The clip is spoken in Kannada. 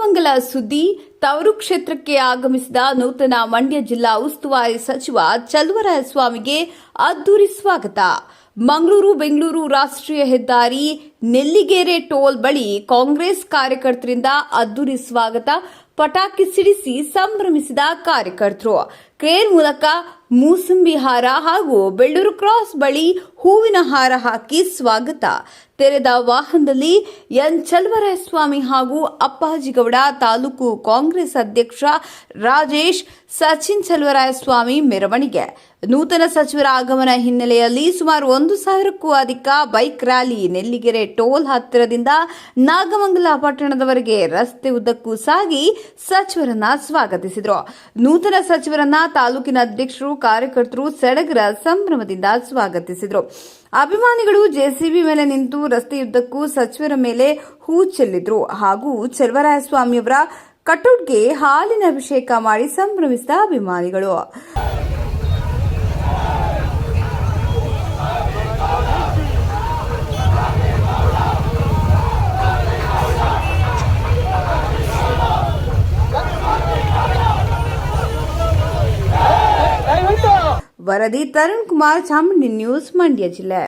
ನಾಗಮಂಗಲ ಸುದ್ದಿ. ತವರು ಕ್ಷೇತ್ರಕ್ಕೆ ಆಗಮಿಸಿದ ನೂತನ ಮಂಡ್ಯ ಜಿಲ್ಲಾ ಉಸ್ತುವಾರಿ ಸಚಿವ ಚಲುವರಾಯಸ್ವಾಮಿಗೆ ಅದ್ದೂರಿ ಸ್ವಾಗತ. ಮಂಗಳೂರು ಬೆಂಗಳೂರು ರಾಷ್ಟ್ರೀಯ ಹೆದ್ದಾರಿ ನೆಲ್ಲಿಗೆರೆ ಟೋಲ್ ಬಳಿ ಕಾಂಗ್ರೆಸ್ ಕಾರ್ಯಕರ್ತರಿಂದ ಅದ್ದೂರಿ ಸ್ವಾಗತ. ಪಟಾಕಿ ಸಿಡಿಸಿ ಸಂಭ್ರಮಿಸಿದ ಕಾರ್ಯಕರ್ತರು. ಕ್ರೇನ್ ಮೂಲಕ ಮೂಸಂಬಿ ಹಾರ ಹಾಗೂ ಬೆಳ್ಳೂರು ಕ್ರಾಸ್ ಬಳಿ ಹೂವಿನ ಹಾರ ಹಾಕಿ ಸ್ವಾಗತ. ತೆರೆದ ವಾಹನದಲ್ಲಿ ಎನ್ ಚಲುವರಾಯಸ್ವಾಮಿ ಹಾಗೂ ಅಪ್ಪಾಜಿಗೌಡ, ತಾಲೂಕು ಕಾಂಗ್ರೆಸ್ ಅಧ್ಯಕ್ಷ ರಾಜೇಶ್, ಸಚಿನ್ ಚಲುವರಾಯಸ್ವಾಮಿ ಮೆರವಣಿಗೆ. ನೂತನ ಸಚಿವರ ಆಗಮನ ಹಿನ್ನೆಲೆಯಲ್ಲಿ ಸುಮಾರು 1,000ಕ್ಕೂ ಅಧಿಕ ಬೈಕ್ ರ್ಯಾಲಿ ನೆಲ್ಲಿಗೆರೆ ಟೋಲ್ ಹತ್ತಿರದಿಂದ ನಾಗಮಂಗಲ ಪಟ್ಟಣದವರೆಗೆ ರಸ್ತೆ ಉದ್ದಕ್ಕೂ ಸಾಗಿ ಸಚಿವರನ್ನ ಸ್ವಾಗತಿಸಿದರು. ನೂತನ ಸಚಿವರನ್ನ ತಾಲೂಕಿನ ಅಧ್ಯಕ್ಷರು, ಕಾರ್ಯಕರ್ತರು ಸಡಗರ ಸಂಭ್ರಮದಿಂದ ಸ್ವಾಗತಿಸಿದರು. ಅಭಿಮಾನಿಗಳು ಜೆಸಿಬಿ ಮೇಲೆ ನಿಂತು ರಸ್ತೆಯುದ್ದಕ್ಕೂ ಸಚಿವರ ಮೇಲೆ ಹೂ ಚೆಲ್ಲಿದ್ರು ಹಾಗೂ ಚಲುವರಾಯಸ್ವಾಮಿಯವರ ಕಟೌಟ್ಗೆ ಹಾಲಿನ ಅಭಿಷೇಕ ಮಾಡಿ ಸಂಭ್ರಮಿಸಿದ ಅಭಿಮಾನಿಗಳು. ವರದಿ ತರುಣ್ ಕುಮಾರ್, ಚಾಮುಂಡಿ ನ್ಯೂಸ್, ಮಂಡ್ಯ ಜಿಲ್ಲೆ.